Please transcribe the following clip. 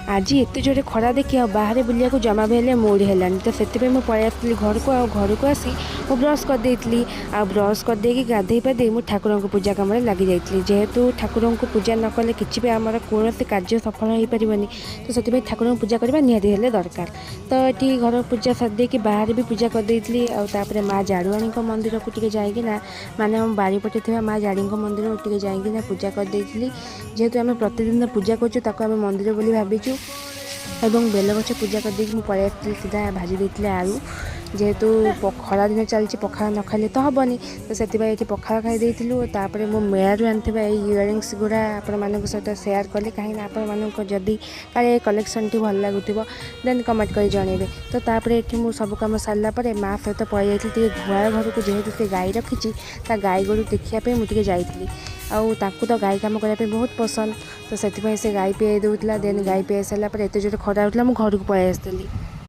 आज एत जोरे खरा देखी बाहर बुलिया जमा भी हेल्ले मूड है तो से पलि आसली घर को घर को आसी मु ब्रश करदेली आ ब्रश करदे गाधे पाधे मुझे ठाकुर को पूजा कम लगी जाइली जेहेतु ठाकुर को पूजा न कले कि आम कौन कार्य सफल हो पारनि तो से ठाकुर को पूजा करवा निहाती हेल्ले दरकार तो ये घर पूजा सरदे कि बाहर भी पूजा करदेली आउे माँ जाड़ुआणी मंदिर को जाइना माने बारीपटे थी माँ जाड़ी मंदिर को जाइना पूजा करदेली जेहेतु आम प्रतिदिन पूजा करूँ मंदिर बोली भाविचु एवं बेल गछ पूजा कर मुझे पलि आसती सीधा भाजी देती आलू जेहेतु खरा दिन चलती पखाड़ न खाइले तो हेनी तो से पखाड़ खाई मो मेयर आनी इयरिंग्स गुड़ा आपण सहित सेयार कले कहीं आपण जदि काले कलेक्शन टी भल लगुव देन कमेंट कर जनइबे तो तापर ये सब कम सारापर माँ सहित पलि जाइए गुहार घर को जेहेतु से गाई रखी गाई गोरु देखापी मुझे जाइली आउ तो गाई कम करने बहुत पसंद तो से गाई पीए दूसरा देन गाई पीए सारापर एत जोर खरा होता घर को पलि आसती।